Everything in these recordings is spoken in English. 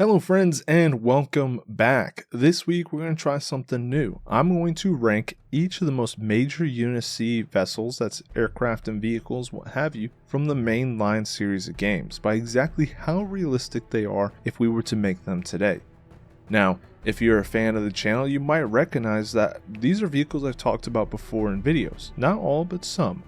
Hello friends and welcome back. This week we're going to try something new. I'm going to rank each of the most major Unit C vessels, that's aircraft and vehicles, what have you, from the mainline series of games by exactly how realistic they are if we were to make them today. Now, if you're a fan of the channel, you might recognize that these are vehicles I've talked about before in videos. Not all, but some.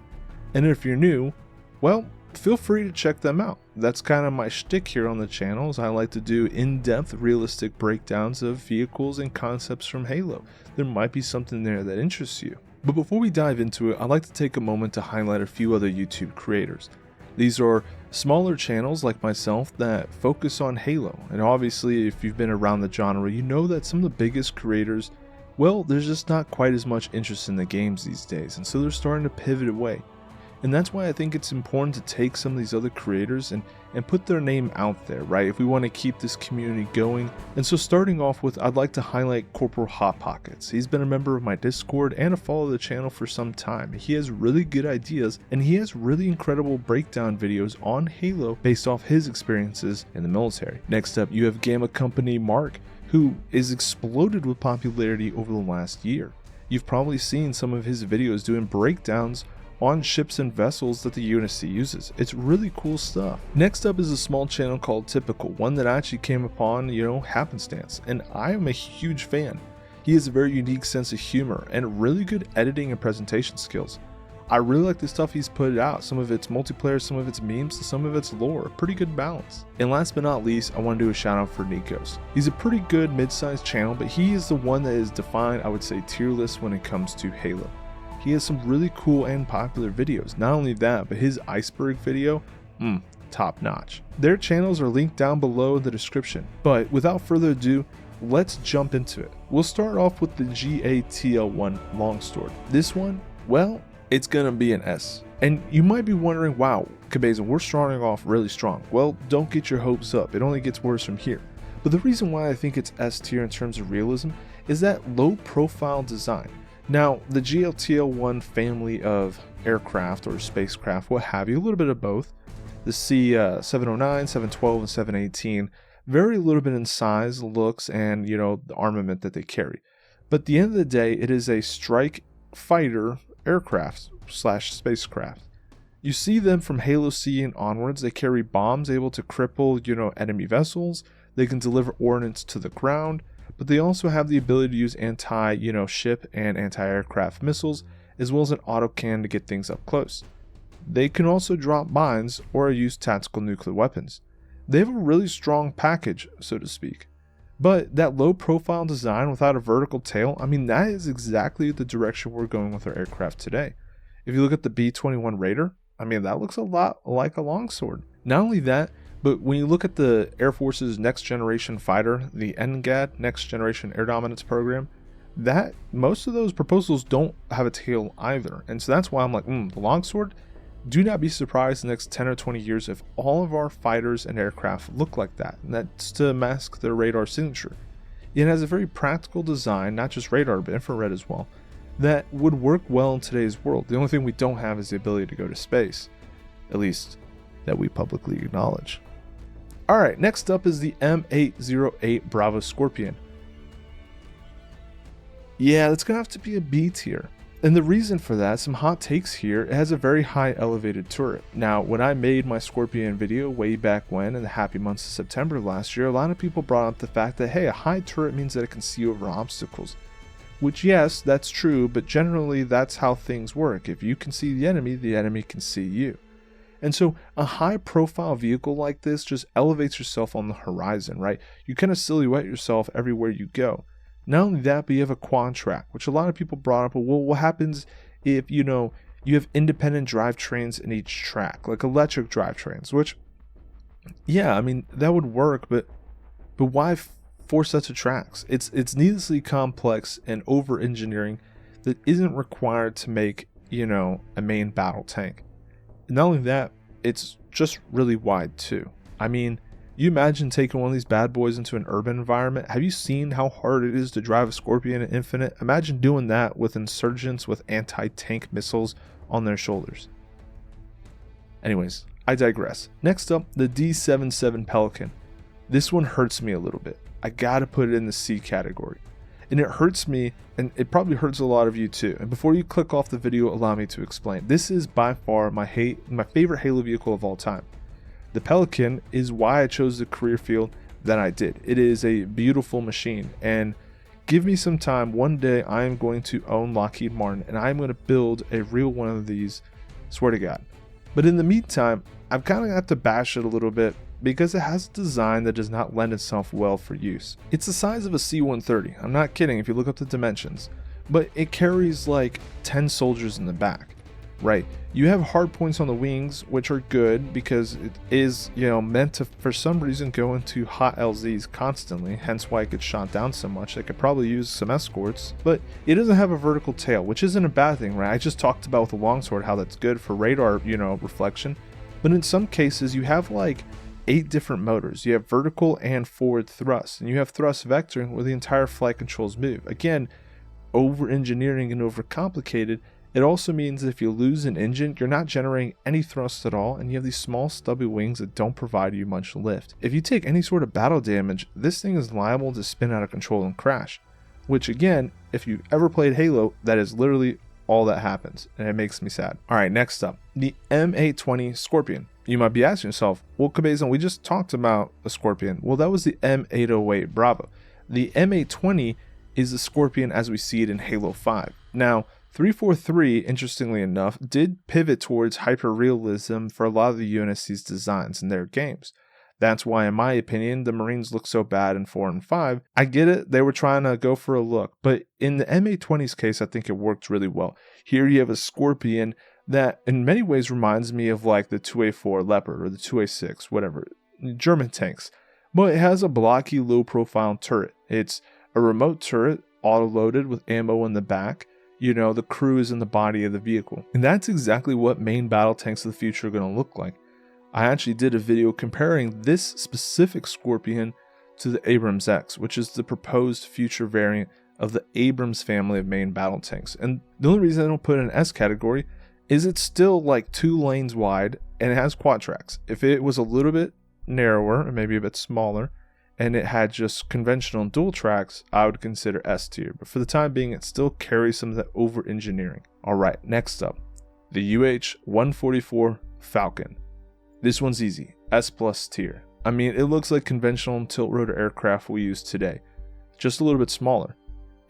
And if you're new, well, feel free to check them out. That's kind of my shtick here on the channel, is I like to do in-depth realistic breakdowns of vehicles and concepts from Halo. There might be something there that interests you. But before we dive into it, I'd like to take a moment to highlight a few other YouTube creators. These are smaller channels like myself that focus on Halo, and obviously if you've been around the genre, you know that some of the biggest creators, well, there's just not quite as much interest in the games these days, and so they're starting to pivot away. And that's why I think it's important to take some of these other creators and put their name out there, right? If we want to keep this community going. And so starting off with, I'd like to highlight Corporal Hot Pockets. He's been a member of my Discord and a follower of the channel for some time. He has really good ideas and he has really incredible breakdown videos on Halo based off his experiences in the military. Next up, you have Gamma Company Mark, who is exploded with popularity over the last year. You've probably seen some of his videos doing breakdowns on ships and vessels that the Unit C uses. It's really cool stuff. Next up is a small channel called Typical, one that I actually came upon, happenstance, and I am a huge fan. He has a very unique sense of humor and really good editing and presentation skills. I really like the stuff he's put out, some of it's multiplayer, some of it's memes, some of it's lore, pretty good balance. And last but not least, I want to do a shout out for Nikos. He's a pretty good mid-sized channel, but he is the one that is defined, I would say, tier list when it comes to Halo. He has some really cool and popular videos. Not only that, but his iceberg video, top notch. Their channels are linked down below in the description. But without further ado, let's jump into it. We'll start off with the Gatl1 Longsword. This one, well, it's gonna be an S. And you might be wondering, wow, Cabezon, we're starting off really strong. Well, don't get your hopes up. It only gets worse from here. But the reason why I think it's S tier in terms of realism is that low profile design. Now, the Gatl1 family of aircraft or spacecraft, what have you, a little bit of both. The C709, 712, and 718 vary a little bit in size, looks, and, the armament that they carry. But at the end of the day, it is a strike fighter aircraft / spacecraft. You see them from Halo C and onwards. They carry bombs able to cripple, enemy vessels. They can deliver ordnance to the ground. But they also have the ability to use anti-ship and anti-aircraft missiles, as well as an autocannon to get things up close. They can also drop mines or use tactical nuclear weapons. They have a really strong package, so to speak. But that low profile design without a vertical tail, that is exactly the direction we're going with our aircraft today. If you look at the B-21 Raider, that looks a lot like a longsword. Not only that, but when you look at the Air Force's next generation fighter, the NGAD, Next Generation Air Dominance Program, that most of those proposals don't have a tail either. And so that's why I'm like, the longsword, do not be surprised in the next 10 or 20 years if all of our fighters and aircraft look like that. And that's to mask their radar signature. It has a very practical design, not just radar, but infrared as well, that would work well in today's world. The only thing we don't have is the ability to go to space, at least that we publicly acknowledge. Alright, next up is the M808 Scorpion. Yeah, that's going to have to be a B tier. And the reason for that, some hot takes here, it has a very high elevated turret. Now, when I made my Scorpion video way back when, in the happy months of September last year, a lot of people brought up the fact that, hey, a high turret means that it can see over obstacles. Which, yes, that's true, but generally that's how things work. If you can see the enemy can see you. And so a high profile vehicle like this just elevates yourself on the horizon, right? You kind of silhouette yourself everywhere you go. Not only that, but you have a quad track, which a lot of people brought up. Well, what happens if, you have independent drivetrains in each track, like electric drivetrains, which, yeah, that would work, but why 4 sets of tracks? It's needlessly complex and over engineering that isn't required to make, a main battle tank. Not only that, it's just really wide too. You imagine taking one of these bad boys into an urban environment. Have you seen how hard it is to drive a Scorpion in Infinite? Imagine doing that with insurgents with anti-tank missiles on their shoulders. Anyways, I digress. Next up, the D77 Pelican. This one hurts me a little bit. I gotta put it in the C category. And it hurts me, and it probably hurts a lot of you too. And before you click off the video, allow me to explain. This is by far my favorite Halo vehicle of all time. The Pelican is why I chose the career field that I did. It is a beautiful machine, and give me some time. One day I am going to own Lockheed Martin, and I'm going to build a real one of these, swear to God. But in the meantime, I've kind of got to bash it a little bit because it has a design that does not lend itself well for use. It's the size of a C-130, I'm not kidding if you look up the dimensions, but it carries like 10 soldiers in the back, right? You have hard points on the wings, which are good because it is, meant to, for some reason, go into hot LZs constantly, hence why it gets shot down so much. They could probably use some escorts, but it doesn't have a vertical tail, which isn't a bad thing, right? I just talked about with the longsword how that's good for radar, reflection, but in some cases you have like 8 different motors. You have vertical and forward thrust, and you have thrust vectoring where the entire flight controls move. Again, over engineering and over complicated. It also means that if you lose an engine, you're not generating any thrust at all, and you have these small stubby wings that don't provide you much lift. If you take any sort of battle damage, this thing is liable to spin out of control and crash, which again, if you've ever played Halo, that is literally all that happens, and it makes me sad. Alright, next up, the M820 Scorpion. You might be asking yourself, well, Cabezon, we just talked about a Scorpion. Well, that was the M808 Bravo. The M820 is the Scorpion as we see it in Halo 5. Now, 343, interestingly enough, did pivot towards hyper-realism for a lot of the UNSC's designs in their games. That's why, in my opinion, the Marines look so bad in 4 and 5. I get it, they were trying to go for a look, but in the M820's case, I think it worked really well. Here you have a Scorpion that in many ways reminds me of like the 2A4 Leopard or the 2A6, whatever, German tanks. But it has a blocky, low-profile turret. It's a remote turret, auto-loaded with ammo in the back. The crew is in the body of the vehicle. And that's exactly what main battle tanks of the future are going to look like. I actually did a video comparing this specific Scorpion to the Abrams X, which is the proposed future variant of the Abrams family of main battle tanks. And the only reason I don't put it in S category is it's still like 2 lanes wide and it has quad tracks. If it was a little bit narrower and maybe a bit smaller, and it had just conventional dual tracks, I would consider S tier. But for the time being, it still carries some of that over engineering. Alright, next up, the UH-144 Falcon. This one's easy, S plus tier. I mean, it looks like conventional tilt rotor aircraft we use today, just a little bit smaller.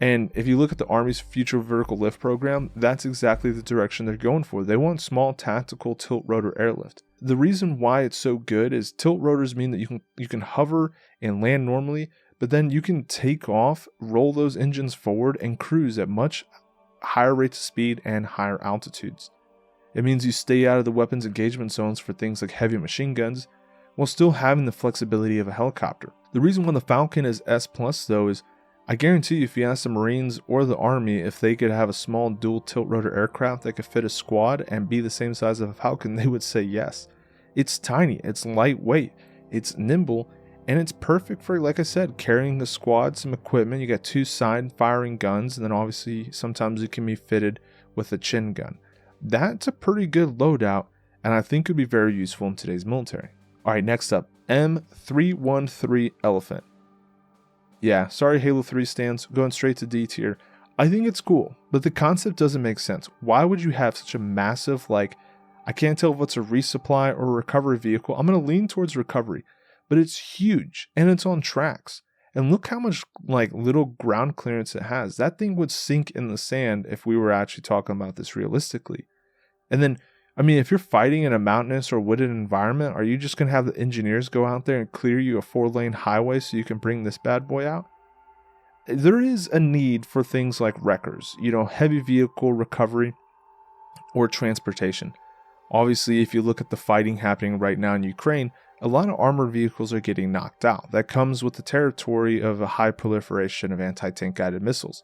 And if you look at the Army's future vertical lift program, that's exactly the direction they're going for. They want small tactical tilt rotor airlift. The reason why it's so good is tilt rotors mean that you can hover and land normally, but then you can take off, roll those engines forward, and cruise at much higher rates of speed and higher altitudes. It means you stay out of the weapons engagement zones for things like heavy machine guns, while still having the flexibility of a helicopter. The reason why the Falcon is S+, though, is I guarantee you if you ask the Marines or the Army if they could have a small dual tilt rotor aircraft that could fit a squad and be the same size of a Falcon, they would say yes. It's tiny, it's lightweight, it's nimble, and it's perfect for, like I said, carrying the squad, some equipment. You got 2 side firing guns, and then obviously sometimes it can be fitted with a chin gun. That's a pretty good loadout, and I think could be very useful in today's military. Alright, next up, M313 Elephant. Yeah, sorry Halo 3 stands, going straight to D tier. I think it's cool, but the concept doesn't make sense. Why would you have such a massive, I can't tell if it's a resupply or a recovery vehicle. I'm going to lean towards recovery, but it's huge and it's on tracks. And look how much little ground clearance it has. That thing would sink in the sand if we were actually talking about this realistically. And then, I mean, if you're fighting in a mountainous or wooded environment, are you just going to have the engineers go out there and clear you a 4-lane highway so you can bring this bad boy out? There is a need for things like wreckers, heavy vehicle recovery or transportation. Obviously, if you look at the fighting happening right now in Ukraine, a lot of armored vehicles are getting knocked out. That comes with the territory of a high proliferation of anti-tank guided missiles.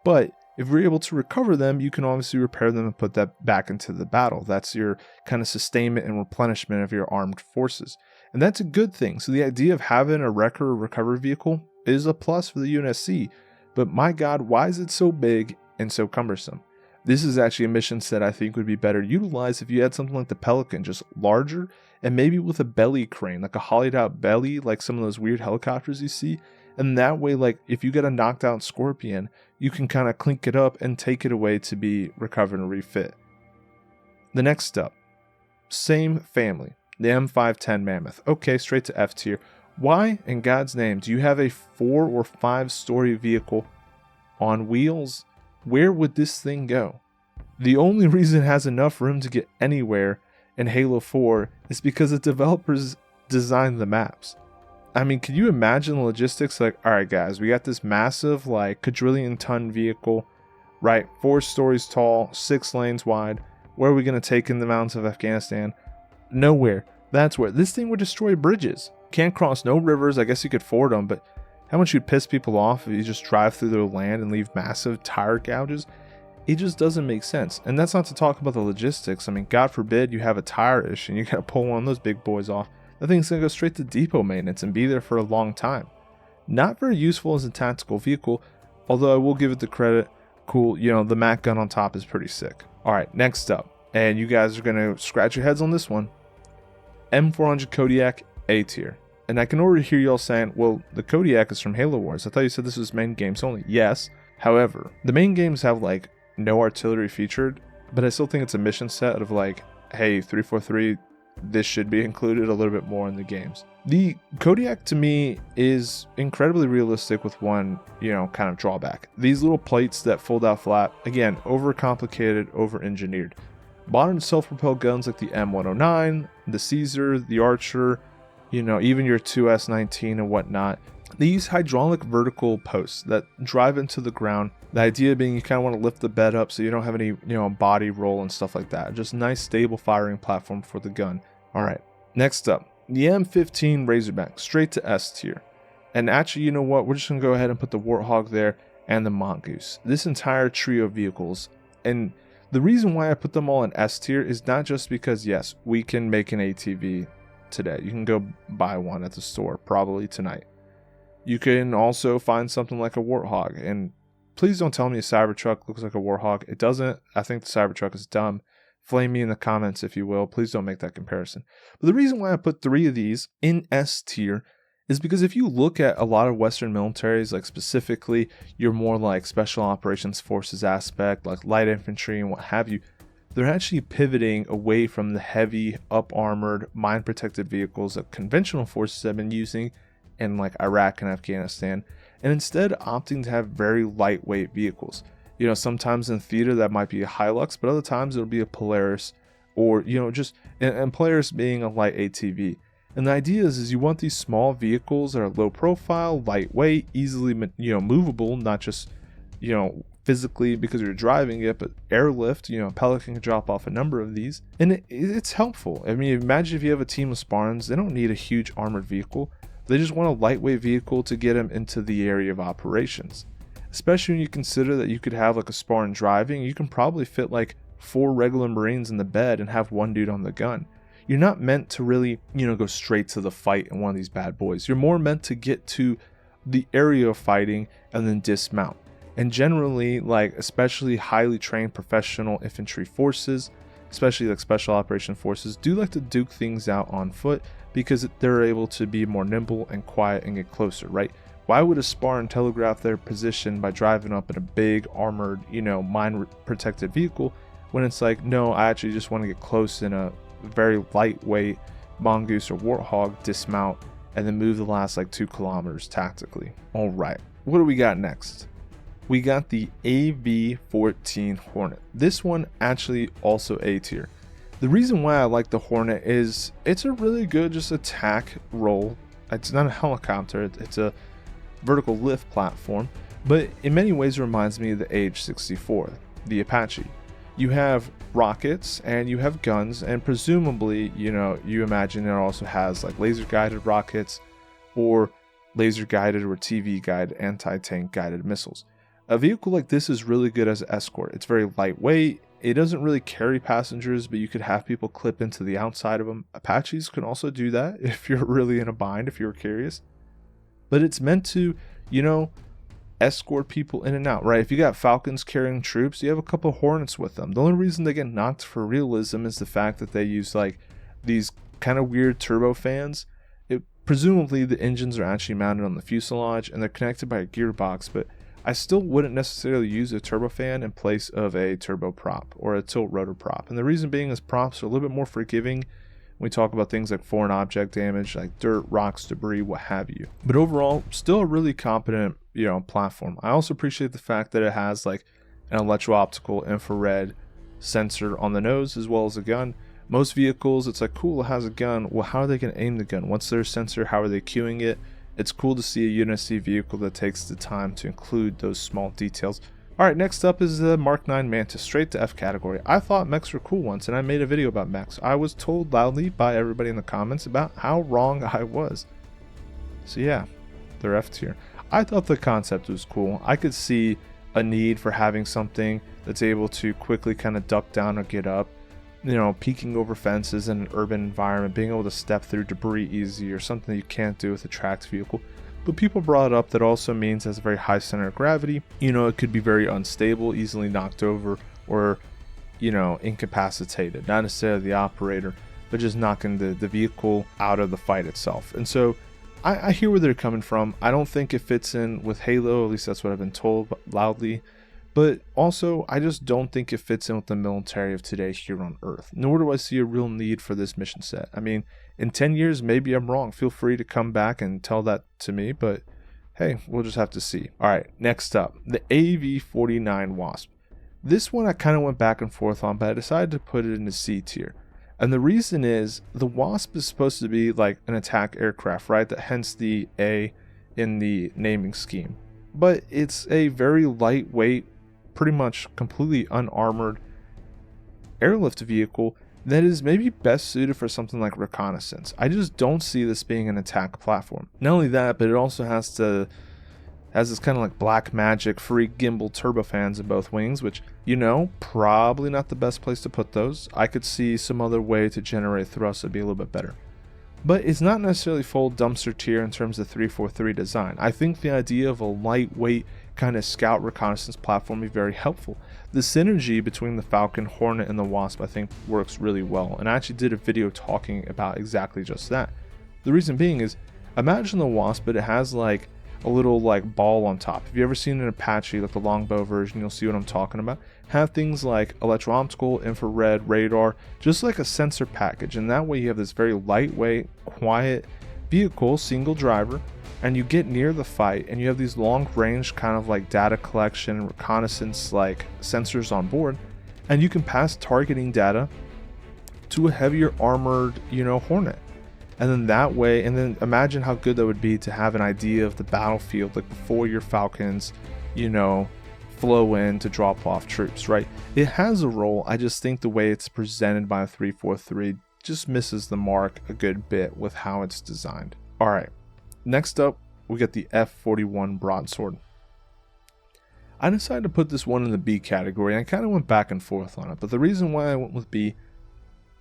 But if we're able to recover them, you can obviously repair them and put that back into the battle. That's your kind of sustainment and replenishment of your armed forces. And that's a good thing. So the idea of having a wrecker or recovery vehicle is a plus for the UNSC. But my God, why is it so big and so cumbersome? This is actually a mission set I think would be better utilized if you had something like the Pelican, just larger and maybe with a belly crane, like a hollowed out belly, like some of those weird helicopters you see. And that way, like if you get a knocked out Scorpion, you can kind of clink it up and take it away to be recovered and refit. The next up, same family, the M510 Mammoth. Okay, straight to F tier. Why in God's name do you have a 4 or 5 story vehicle on wheels? Where would this thing go? The only reason it has enough room to get anywhere in Halo 4 is because the developers designed the maps. I mean, can you imagine the logistics? Like, alright guys, we got this massive, like, quadrillion ton vehicle, right? 4 stories tall, 6 lanes wide. Where are we going to take in the mountains of Afghanistan? Nowhere. That's where. This thing would destroy bridges. Can't cross no rivers. I guess you could ford them, but how much you'd piss people off if you just drive through their land and leave massive tire gouges? It just doesn't make sense. And that's not to talk about the logistics. I mean, God forbid you have a tire issue and you gotta pull one of those big boys off. That thing's gonna go straight to depot maintenance and be there for a long time. Not very useful as a tactical vehicle, although I will give it the credit. Cool, you know, the MAC gun on top is pretty sick. Alright, next up, and you guys are gonna scratch your heads on this one. M400 Kodiak, A tier. And I can already hear y'all saying, well, the Kodiak is from Halo Wars. I thought you said this was main games only. Yes. However, the main games have like no artillery featured, but I still think it's a mission set of like, hey, 343, this should be included a little bit more in the games. The Kodiak to me is incredibly realistic with one, you know, kind of drawback. These little plates that fold out flat, again, overcomplicated, over-engineered. Modern self-propelled guns like the M109, the Caesar, the Archer, you know, even your 2S19 and whatnot, they use hydraulic vertical posts that drive into the ground. The idea being you kind of want to lift the bed up so you don't have any, you know, body roll and stuff like that. Just nice stable firing platform for the gun. All right, next up, the M15 Razorback, straight to S tier. And actually, you know what? We're just going to go ahead and put the Warthog there and the Mongoose. This entire trio of vehicles. And the reason why I put them all in S tier is not just because, yes, we can make an ATV today. You can go buy one at the store probably tonight. You can also find something like a Warthog, and please don't tell me a Cybertruck looks like a Warthog. It doesn't. I think the Cybertruck is dumb. Flame me in the comments if you will. Please don't make that comparison. But the reason why I put 3 of these in S tier is because if you look at a lot of Western militaries, like specifically your more like special operations forces aspect, like light infantry and what have you, they're actually pivoting away from the heavy, up-armored, mine-protected vehicles that conventional forces have been using in like Iraq and Afghanistan, and instead opting to have very lightweight vehicles. You know, sometimes in theater that might be a Hilux, but other times it'll be a Polaris, or, you know, just, and Polaris being a light ATV. And the idea is you want these small vehicles that are low profile, lightweight, easily, you know, movable, not just, you know, physically because you're driving it, but airlift. You know, Pelican can drop off a number of these, and it's helpful. I mean, imagine if you have a team of Spartans, they don't need a huge armored vehicle. They just want a lightweight vehicle to get them into the area of operations. Especially when you consider that you could have like a Spartan driving, you can probably fit like 4 regular Marines in the bed and have one dude on the gun. You're not meant to really, you know, go straight to the fight in one of these bad boys. You're more meant to get to the area of fighting and then dismount. And generally, like, especially highly trained professional infantry forces, especially like special operation forces, do like to duke things out on foot because they're able to be more nimble and quiet and get closer, right? Why would a Spartan telegraph their position by driving up in a big armored, you know, mine protected vehicle when it's like, no, I actually just want to get close in a very lightweight Mongoose or Warthog, dismount, and then move the last like 2 kilometers tactically. All right, what do we got next? We got the AV-14 Hornet. This one actually also A tier. The reason why I like the Hornet is it's a really good just attack role. It's not a helicopter, it's a vertical lift platform, but in many ways it reminds me of the AH-64, the Apache. You have rockets and you have guns, and presumably, you know, you imagine it also has like laser guided rockets or laser guided or TV guided anti-tank guided missiles. A vehicle like this is really good as an escort. It's very lightweight. It doesn't really carry passengers, but you could have people clip into the outside of them. Apaches can also do that if you're really in a bind, if you're curious. But it's meant to, you know, escort people in and out, right? If you got Falcons carrying troops, you have a couple Hornets with them. The only reason they get knocked for realism is the fact that they use like these kind of weird turbo fans. Presumably the engines are actually mounted on the fuselage and they're connected by a gearbox, but I still wouldn't necessarily use a turbofan in place of a turbo prop or a tilt rotor prop. And the reason being is props are a little bit more forgiving when we talk about things like foreign object damage, like dirt, rocks, debris, what have you. But overall, still a really competent, platform. I also appreciate the fact that it has like an electro-optical infrared sensor on the nose as well as a gun. Most vehicles, it's like, cool, it has a gun. Well, how are they going to aim the gun? What's their sensor? How are they cueing it? It's cool to see a UNSC vehicle that takes the time to include those small details. Alright, next up is the Mark 9 Mantis, straight to F category. I thought mechs were cool once, and I made a video about mechs. I was told loudly by everybody in the comments about how wrong I was. So yeah, they're F tier. I thought the concept was cool. I could see a need for having something that's able to quickly kind of duck down or get up. Peeking over fences in an urban environment, being able to step through debris easy, or something that you can't do with a tracked vehicle. But people brought up that also means it has a very high center of gravity. It could be very unstable, easily knocked over, or, incapacitated. Not necessarily the operator, but just knocking the vehicle out of the fight itself. And so I hear where they're coming from. I don't think it fits in with Halo, at least that's what I've been told loudly. But also, I just don't think it fits in with the military of today here on Earth. Nor do I see a real need for this mission set. I mean, in 10 years, maybe I'm wrong. Feel free to come back and tell that to me. But hey, we'll just have to see. Alright, next up, the AV-49 Wasp. This one I kind of went back and forth on, but I decided to put it in the C tier. And the reason is, the Wasp is supposed to be like an attack aircraft, right? That hence the A in the naming scheme. But it's a very lightweight, pretty much completely unarmored airlift vehicle that is maybe best suited for something like reconnaissance. I just don't see this being an attack platform. Not only that, but it also has this kind of like black magic free gimbal turbofans in both wings, which probably not the best place to put those. I could see some other way to generate thrust that'd be a little bit better. But it's not necessarily full dumpster tier in terms of 343 design. I think the idea of a lightweight kind of scout reconnaissance platform would be very helpful. The synergy between the Falcon, Hornet, and the Wasp I think works really well, and I actually did a video talking about exactly just that. The reason being is, imagine the Wasp, but it has like a little like ball on top. If you ever seen an Apache, like the longbow version, you'll see what I'm talking about. Have things like electro-optical, infrared, radar, just like a sensor package, and that way you have this very lightweight, quiet vehicle, single driver, and you get near the fight and you have these long range kind of like data collection, reconnaissance like sensors on board, and you can pass targeting data to a heavier armored, Hornet. And then that way, and then imagine how good that would be to have an idea of the battlefield like before your Falcons, flow in to drop off troops, right? It has a role. I just think the way it's presented by a 343 just misses the mark a good bit with how it's designed. Alright, next up we got the F41 Broadsword. I decided to put this one in the B category, and I kind of went back and forth on it, but the reason why I went with B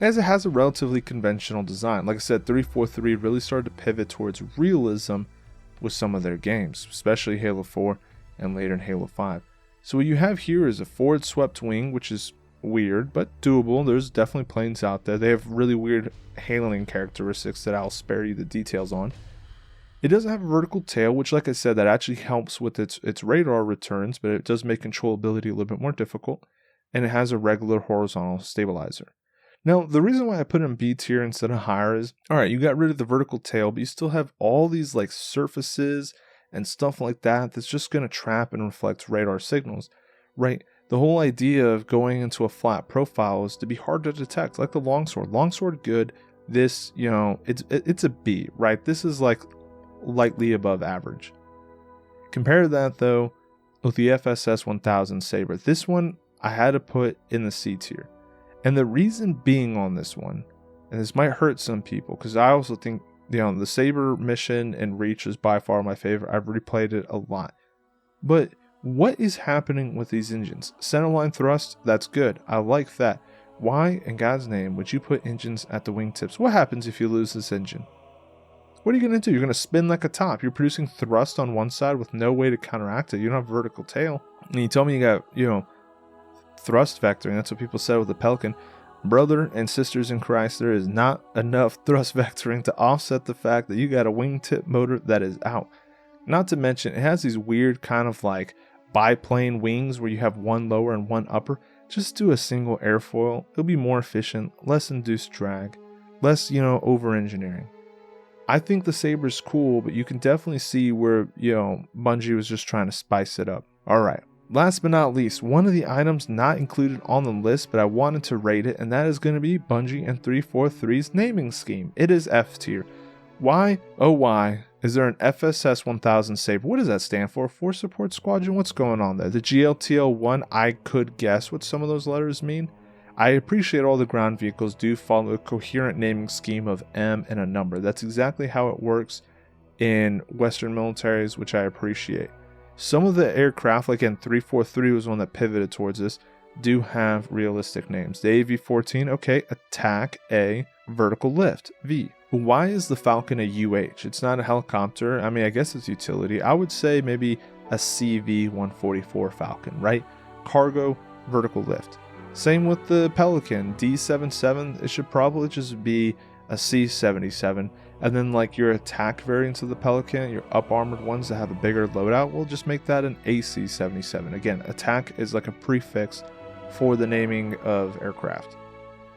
is it has a relatively conventional design. Like I said, 343 really started to pivot towards realism with some of their games, especially Halo 4 and later in Halo 5. So what you have here is a forward swept wing, which is weird but doable. There's definitely planes out there. They have really weird hailing characteristics that I'll spare you the details on. It doesn't have a vertical tail, which, like I said, that actually helps with its radar returns, but it does make controllability a little bit more difficult. And it has a regular horizontal stabilizer. Now, the reason why I put it in B tier instead of higher is, alright, you got rid of the vertical tail, but you still have all these like surfaces and stuff like that that's just going to trap and reflect radar signals, right? The whole idea of going into a flat profile is to be hard to detect, like the Longsword. Longsword good, this, it's a B, right? This is like lightly above average. Compare that though with the FSS 1000 Saber. This one I had to put in the C tier. And the reason being on this one, and this might hurt some people, because I also think, the Saber mission and Reach is by far my favorite. I've replayed it a lot. But what is happening with these engines? Centerline thrust, that's good. I like that. Why, in God's name, would you put engines at the wingtips? What happens if you lose this engine? What are you going to do? You're going to spin like a top. You're producing thrust on one side with no way to counteract it. You don't have vertical tail. And you tell me you got, thrust vectoring. That's what people said with the Pelican. Brother and sisters in Christ, there is not enough thrust vectoring to offset the fact that you got a wingtip motor that is out. Not to mention, it has these weird kind of like biplane wings where you have one lower and one upper. Just do a single airfoil. It'll be more efficient, less induced drag, less, over-engineering. I think the Saber's cool, but you can definitely see where, Bungie was just trying to spice it up. Alright, last but not least, one of the items not included on the list, but I wanted to rate it, and that is going to be Bungie and 343's naming scheme. It is F tier. Why, oh why, is there an FSS 1000 Saber? What does that stand for? Force Support Squadron? What's going on there? The GLTL1, I could guess what some of those letters mean. I appreciate all the ground vehicles do follow a coherent naming scheme of M and a number. That's exactly how it works in Western militaries, which I appreciate. Some of the aircraft, like in 343 was one that pivoted towards this, do have realistic names. The AV-14, okay, attack A, vertical lift, V. Why is the Falcon a UH? It's not a helicopter. I mean, I guess it's utility. I would say maybe a CV-144 Falcon, right? Cargo, vertical lift. Same with the Pelican, D77, it should probably just be a C77. And then like your attack variants of the Pelican, your up armored ones that have a bigger loadout, we'll just make that an AC77. Again, attack is like a prefix for the naming of aircraft.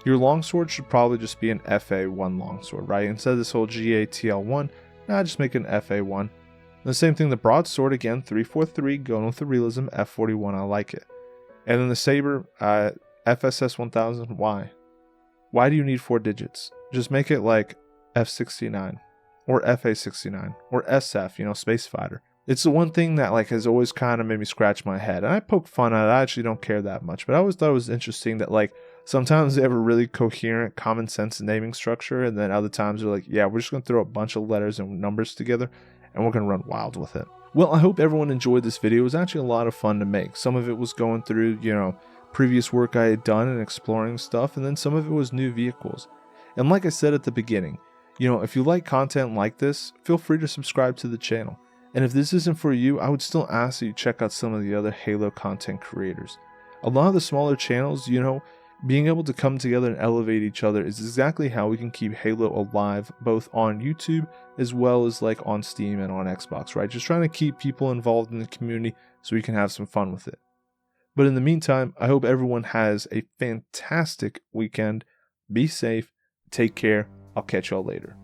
Your longsword should probably just be an FA1 longsword, right? Instead of this whole GATL1, just make an FA1. And the same thing, the broadsword, again, 343, going with the realism, F41, I like it. And then the Saber, FSS 1000, why? Why do you need 4 digits? Just make it like F69 or FA69 or SF, space fighter. It's the one thing that like has always kind of made me scratch my head. And I poke fun at it. I actually don't care that much, but I always thought it was interesting that like sometimes they have a really coherent common sense naming structure, and then other times they're like, yeah, we're just going to throw a bunch of letters and numbers together and we're going to run wild with it. Well, I hope everyone enjoyed this video. It was actually a lot of fun to make. Some of it was going through, previous work I had done and exploring stuff, and then some of it was new vehicles. And like I said at the beginning, if you like content like this, feel free to subscribe to the channel. And if this isn't for you, I would still ask that you check out some of the other Halo content creators. A lot of the smaller channels, being able to come together and elevate each other is exactly how we can keep Halo alive, both on YouTube as well as like on Steam and on Xbox, right? Just trying to keep people involved in the community so we can have some fun with it. But in the meantime, I hope everyone has a fantastic weekend. Be safe. Take care. I'll catch y'all later.